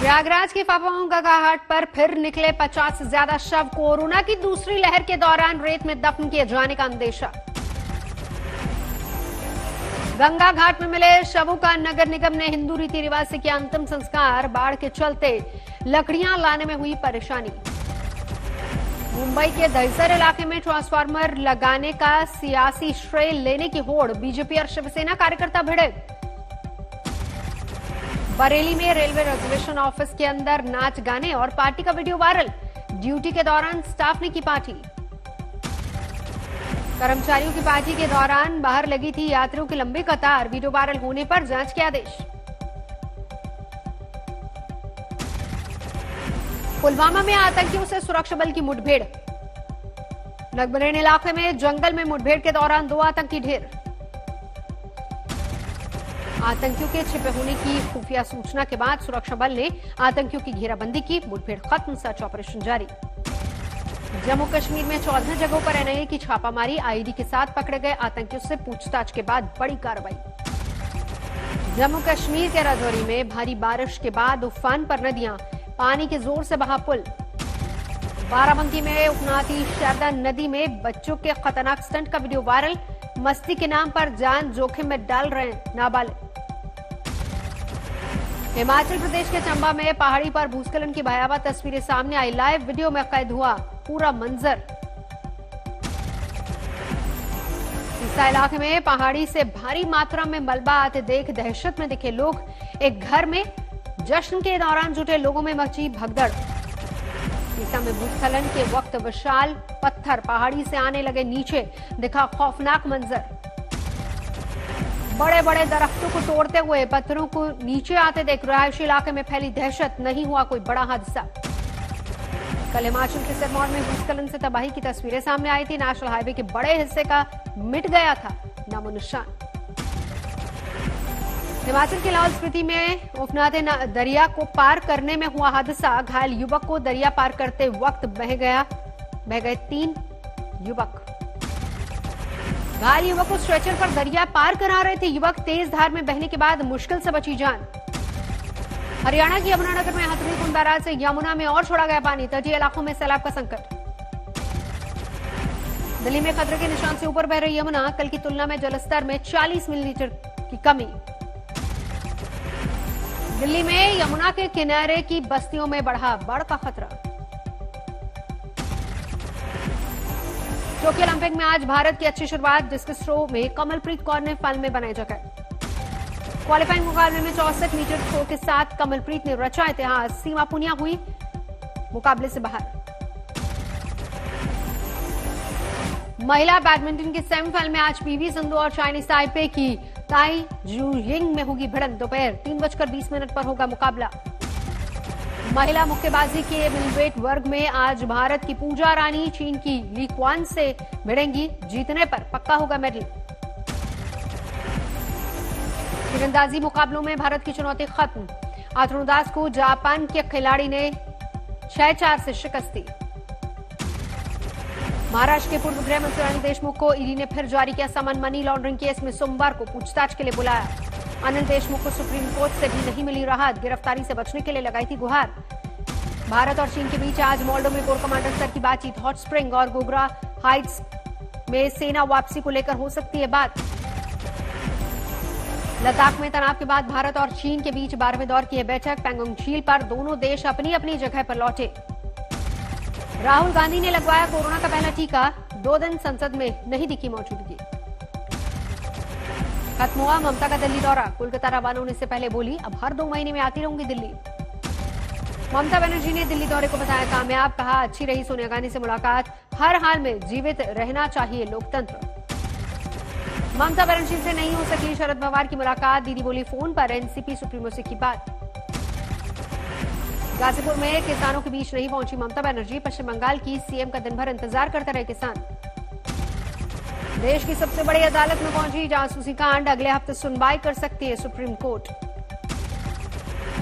प्रयागराज की फाफाओं गंगा पर फिर निकले 50 से ज्यादा शव। कोरोना की दूसरी लहर के दौरान रेत में दफन किए जाने का अंदेशा। गंगा घाट में मिले शवों का नगर निगम ने हिंदू रीति रिवाज से किया अंतिम संस्कार। बाढ़ के चलते लकड़ियां लाने में हुई परेशानी। मुंबई के दहिसर इलाके में ट्रांसफार्मर लगाने का सियासी श्रेय लेने की होड़। बीजेपी और शिवसेना कार्यकर्ता भिड़े। बरेली में रेलवे रिजर्वेशन ऑफिस के अंदर नाच गाने और पार्टी का वीडियो वायरल। ड्यूटी के दौरान स्टाफ ने की पार्टी। कर्मचारियों की पार्टी के दौरान बाहर लगी थी यात्रियों की लंबी कतार। वीडियो वायरल होने पर जांच के आदेश। पुलवामा में आतंकियों से सुरक्षा बल की मुठभेड़। नगबरेन इलाके में जंगल में मुठभेड़ के दौरान 2 आतंकी ढेर। आतंकियों के छिपे होने की खुफिया सूचना के बाद सुरक्षा बल ने आतंकियों की घेराबंदी की। मुठभेड़ खत्म, सर्च ऑपरेशन जारी। जम्मू कश्मीर में 14 जगहों पर एनआईए की छापामारी। आईडी के साथ पकड़े गए आतंकियों से पूछताछ के बाद बड़ी कार्रवाई। जम्मू कश्मीर के राजौरी में भारी बारिश के बाद उफान पर नदियां। पानी के जोर से बहा पुल। बाराबंकी में उफनाती शारदा नदी में बच्चों के खतरनाक स्टंट का वीडियो वायरल। मस्ती के नाम पर जान जोखिम में डाल रहे नाबालिग। हिमाचल प्रदेश के चंबा में पहाड़ी पर भूस्खलन की भयावह तस्वीरें सामने आई। लाइव वीडियो में कैद हुआ पूरा मंजर। तीसा इलाके में पहाड़ी से भारी मात्रा में मलबा आते देख दहशत में दिखे लोग। एक घर में जश्न के दौरान जुटे लोगों में मची भगदड़। तीसा में भूस्खलन के वक्त विशाल पत्थर पहाड़ी से आने लगे नीचे। दिखा खौफनाक मंजर। बड़े बड़े दरख्तों को तोड़ते हुए पत्थरों को नीचे आते देख रहायशी इलाके में फैली दहशत। नहीं हुआ कोई बड़ा हादसा। कल हिमाचल के सिरमौर में भूस्खलन से तबाही की तस्वीरें सामने आई थी। नेशनल हाईवे के बड़े हिस्से का मिट गया था नामो निशान। हिमाचल के लाहौल स्पीति में उफनाते दरिया को पार करने में हुआ हादसा। घायल युवक को दरिया पार करते वक्त बह गए 3 युवक। घायल युवक को स्ट्रेचर पर दरिया पार करा रहे थे। युवक तेज धार में बहने के बाद मुश्किल से बची जान। हरियाणा की यमुनानगर में हथनी कुंड बैराज से यमुना में और छोड़ा गया पानी। तटीय इलाकों में सैलाब का संकट। दिल्ली में खतरे के निशान से ऊपर बह रही यमुना। कल की तुलना में जलस्तर में 40 मिलीमीटर की कमी। दिल्ली में यमुना के किनारे की बस्तियों में बढ़ा बाढ़ का खतरा। टोक्यो ओलंपिक में आज भारत की अच्छी शुरुआत। डिस्कस थ्रो में कमलप्रीत कौर ने फाइनल में बनाए जगह। क्वालिफाइंग मुकाबले में 64 मीटर थ्रो के साथ कमलप्रीत ने रचा इतिहास। सीमा पुनिया हुई मुकाबले से बाहर। महिला बैडमिंटन के सेमीफाइनल में आज पीवी सिंधु और चाइनीज ताइपे की ताई जुयिंग में होगी भिड़ंत। दोपहर 3:20 पर होगा मुकाबला। महिला मुक्केबाजी के मिडवेट वर्ग में आज भारत की पूजा रानी चीन की ली क्वान से भिड़ेंगी। जीतने पर पक्का होगा मेडल। तीरंदाजी मुकाबलों में भारत की चुनौती खत्म। अतनुदास को जापान के खिलाड़ी ने 6-4 से शिकस्त दी। महाराष्ट्र के पूर्व गृह मंत्री अनिल देशमुख को ईडी ने फिर जारी किया समन। मनी लॉन्ड्रिंग केस में सोमवार को पूछताछ के लिए बुलाया। अनिल देशमुख को सुप्रीम कोर्ट से भी नहीं मिली राहत। गिरफ्तारी से बचने के लिए लगाई थी गुहार। भारत और चीन के बीच आज मोल्डो में कोर कमांडर स्तर की बातचीत। हॉट स्प्रिंग और गोगरा हाइट्स में सेना वापसी को लेकर हो सकती है बात। लद्दाख में तनाव के बाद भारत और चीन के बीच 12वें दौर की बैठक। पैंगोंग झील पर दोनों देश अपनी अपनी जगह पर लौटे। राहुल गांधी ने लगवाया कोरोना का पहला टीका। 2 दिन संसद में नहीं दिखी मौजूदगी। खत्म हुआ ममता का दिल्ली दौरा। कोलकाता रवाना होने से पहले बोली, अब हर 2 महीने में आती रहूंगी दिल्ली। ममता बनर्जी ने दिल्ली दौरे को बताया कामयाब। कहा अच्छी रही सोनिया गांधी से मुलाकात। हर हाल में जीवित रहना चाहिए लोकतंत्र। ममता बनर्जी से नहीं हो सकी शरद पवार की मुलाकात। दीदी बोली फोन पर एनसीपी सुप्रीमो से की बात। गाजीपुर में किसानों के बीच नहीं पहुंची ममता बनर्जी। पश्चिम बंगाल की सीएम का दिन भर इंतजार करते रहे किसान। देश की सबसे बड़ी अदालत में पहुंची जासूसी कांड। अगले हफ्ते सुनवाई कर सकती है सुप्रीम कोर्ट।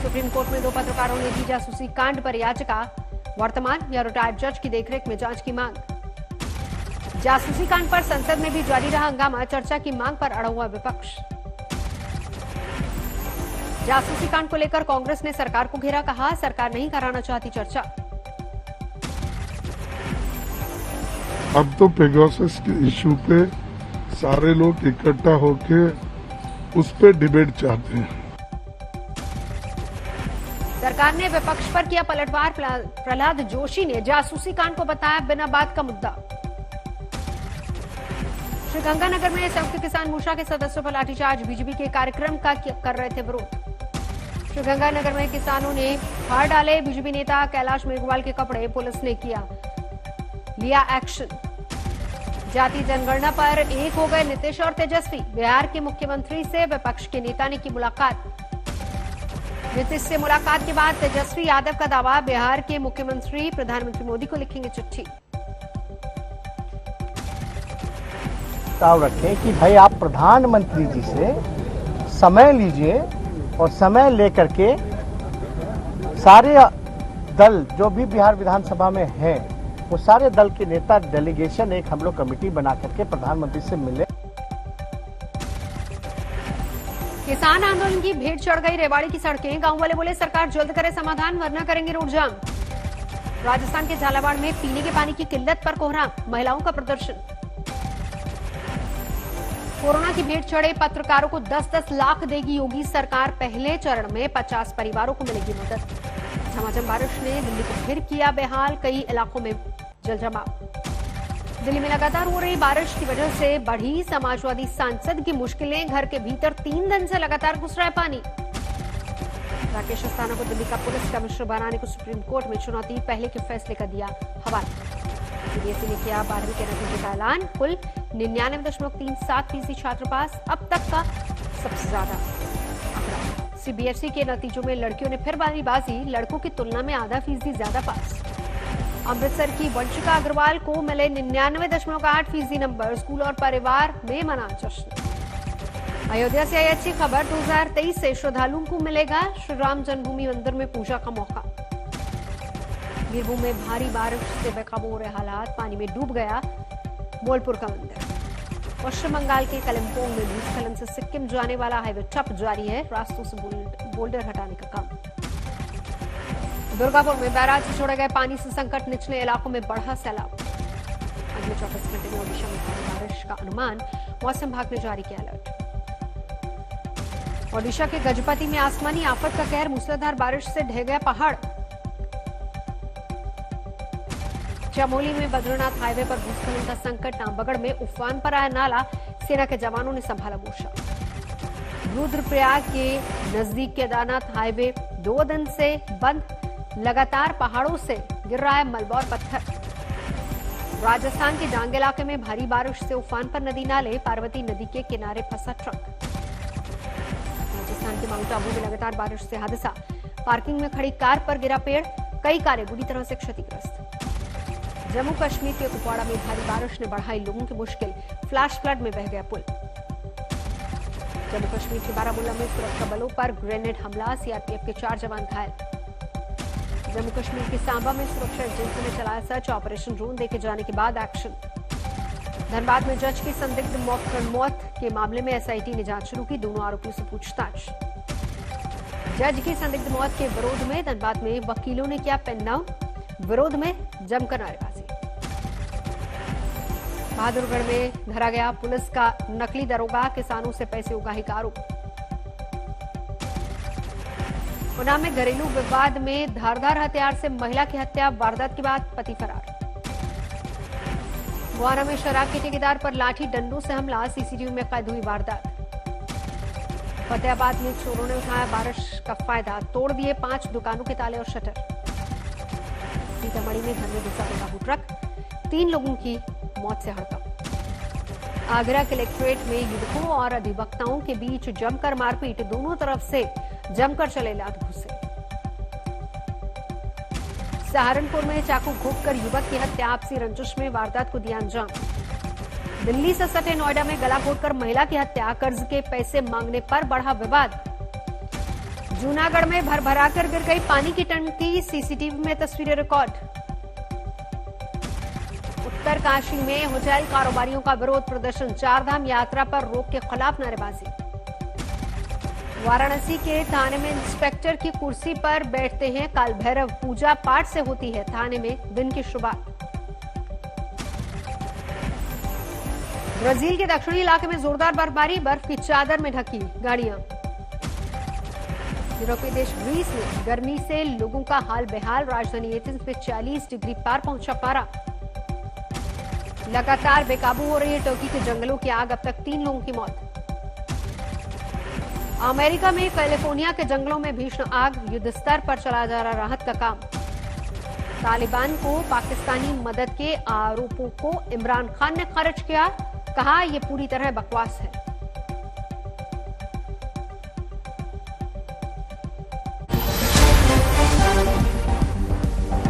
सुप्रीम कोर्ट में 2 पत्रकारों ने दी जासूसी कांड पर याचिका। वर्तमान या रिटायर्ड जज की देखरेख में जांच की मांग। जासूसी कांड पर संसद में भी जारी रहा हंगामा। चर्चा की मांग पर अड़ा हुआ विपक्ष। जासूसी कांड को लेकर कांग्रेस ने सरकार को घेरा, कहा सरकार नहीं कराना चाहती चर्चा। अब तो पेगासस के इश्यू पे सारे लोग इकट्ठा होके उस पे डिबेट चाहते हैं। सरकार ने विपक्ष पर किया पलटवार, प्रहलाद जोशी ने जासूसी कांड को बताया बिना बात का मुद्दा। श्रीगंगानगर में संयुक्त किसान मोर्चा के सदस्यों पर लाठीचार्ज, बीजेपी के कार्यक्रम का कर रहे थे विरोध। श्रीगंगानगर में किसानों ने फाड़ डाले बीजेपी नेता कैलाश मेघवाल के कपड़े, पुलिस ने लिया एक्शन। जाति जनगणना पर एक हो गए नीतीश और तेजस्वी, बिहार के मुख्यमंत्री से विपक्ष के नेता ने की मुलाकात। नीतीश से मुलाकात के बाद तेजस्वी यादव का दावा, बिहार के मुख्यमंत्री प्रधानमंत्री मोदी को लिखेंगे चिट्ठी। प्रस्ताव रखें कि भाई आप प्रधानमंत्री जी से समय लीजिए और समय लेकर के सारे दल जो भी बिहार विधानसभा में हैं, वो सारे दल के नेता डेलीगेशन एक हम लोग कमेटी बना करके प्रधानमंत्री से मिले। किसान आंदोलन की भीड़ चढ़ गई रेवाड़ी की सड़कें, गांव वाले बोले सरकार जल्द करे समाधान वरना करेंगे रोड जाम। राजस्थान के झालावाड़ में पीने के पानी की किल्लत पर कोहराम, महिलाओं का प्रदर्शन। कोरोना की भीड़ चढ़े पत्रकारों को 10-10 लाख देगी योगी सरकार, पहले चरण में 50 परिवारों को मिलेगी मदद। झमाझम बारिश ने दिल्ली को फिर किया बेहाल, कई इलाकों में जलजमाव। दिल्ली में लगातार हो रही बारिश की वजह से बढ़ी समाजवादी सांसद की मुश्किलें, घर के भीतर 3 दिन से लगातार घुस रहा है पानी। राकेश अस्थाना को दिल्ली का पुलिस कमिश्नर बनाने को सुप्रीम कोर्ट में चुनौती, पहले के फैसले का दिया हवाला। सीबीएसई ने किया 12वीं के नतीजे का ऐलान, कुल 99.37% छात्र पास, अब तक का सबसे ज्यादा आंकड़ा। सीबीएसई के नतीजों में लड़कियों ने फिर मारी बाजी, लड़कों की तुलना में आधा फीसदी ज्यादा पास। अमृतसर की वंशिका अग्रवाल को मिले 99.8% नंबर, स्कूल और परिवार में मना जश्न। अयोध्या से आई अच्छी खबर, 2023 से श्रद्धालुओं को मिलेगा श्री राम जन्मभूमि मंदिर में पूजा का मौका। बीरभूम में भारी बारिश से बेकाबू हो रहे हालात, पानी में डूब गया बोलपुर का मंदिर। पश्चिम बंगाल के कलिम्पोंग में भूस्खलन से सिक्किम जाने वाला हाईवे ठप जारी है, रास्तों से बोल्डर हटाने का काम। दुर्गापुर में बैराज से छोड़े गए पानी से संकट, निचले इलाकों में बढ़ा सैलाब। अगले 24 घंटे में ओडिशा में भारी बारिश का अनुमान, मौसम विभाग ने जारी किया अलर्ट। ओडिशा के गजपति में आसमानी आफत का कहर, मूसलाधार बारिश से ढह गया पहाड़। चमोली में बद्रीनाथ हाईवे पर भूस्खलन का संकट, नामबगड़ में उफान पर आया नाला, सेना के जवानों ने संभाला मोर्चा। रुद्रप्रयाग के नजदीक केदारनाथ हाईवे 2 दिन से बंद, लगातार पहाड़ों से गिर रहा है मलबा और पत्थर। राजस्थान के डांग इलाके में भारी बारिश से उफान पर नदी नाले, पार्वती नदी के किनारे फंसा ट्रक। राजस्थान के माउंट आबू में लगातार बारिश से हादसा, पार्किंग में खड़ी कार पर गिरा पेड़, कई कारें बुरी तरह से क्षतिग्रस्त। जम्मू कश्मीर के कुपवाड़ा में भारी बारिश ने बढ़ाई लोगों की मुश्किल, फ्लैश फ्लड में बह गया पुल। जम्मू कश्मीर के बारामूला में सुरक्षा बलों पर ग्रेनेड हमला, सीआरपीएफ के 4 जवान घायल। जम्मू कश्मीर के सांबा में सुरक्षा एजेंसी ने चलाया सर्च ऑपरेशन, ड्रोन देखे जाने के बाद एक्शन। धनबाद में जज की संदिग्ध मौत के मामले में एसआईटी ने जांच शुरू की, दोनों आरोपियों से पूछताछ। जज की संदिग्ध मौत के विरोध में धनबाद में वकीलों ने किया पेन डाउन, विरोध में जमकर नारेबाजी। बहादुरगढ़ में धरा गया पुलिस का नकली दरोगा, किसानों से पैसे उगाही का आरोप। उन्नाव में घरेलू विवाद में धारदार हथियार से महिला की हत्या, वारदात के बाद पति फरार। गोहाना में शराब के ठेकेदार पर लाठी डंडों से हमला, सीसीटीवी में कैद हुई वारदात। फतेहाबाद में चोरों ने उठाया बारिश का फायदा, तोड़ दिए 5 दुकानों के ताले और शटर। सीतामढ़ी में घर में घुसा बेकाबू ट्रक, 3 लोगों की मौत से हड़कंप। आगरा कलेक्ट्रेट में युवकों और अधिवक्ताओं के बीच जमकर मारपीट, दोनों तरफ से जमकर चले लात घुसे। सहारनपुर में चाकू घोंपकर युवक की हत्या, आपसी रंजिश में वारदात को दिया अंजाम। दिल्ली से सटे नोएडा में गला घोंटकर महिला की हत्या, कर्ज के पैसे मांगने पर बढ़ा विवाद। जूनागढ़ में भरभराकर गिर गई पानी की टंकी, सीसीटीवी में तस्वीरें रिकॉर्ड। उत्तरकाशी में होटल कारोबारियों का विरोध प्रदर्शन, 4 धाम यात्रा पर रोक के खिलाफ नारेबाजी। वाराणसी के थाने में इंस्पेक्टर की कुर्सी पर बैठते हैं काल भैरव। पूजा पाठ से होती है थाने में दिन की शुरुआत। ब्राजील के दक्षिणी इलाके में जोरदार बर्फबारी, बर्फ की चादर में ढकी गाड़ियां। यूरोपीय देश ग्रीस में गर्मी से लोगों का हाल बेहाल, राजधानी एथेंस में 40 डिग्री पार पहुंचा पारा। लगातार बेकाबू हो रही है टर्की के जंगलों की आग, अब तक 3 लोगों की मौत। अमेरिका में कैलिफोर्निया के जंगलों में भीषण आग, युद्ध स्तर पर चला जा रहा राहत का काम। तालिबान को पाकिस्तानी मदद के आरोपों को इमरान खान ने खारिज किया, कहा यह पूरी तरह बकवास है।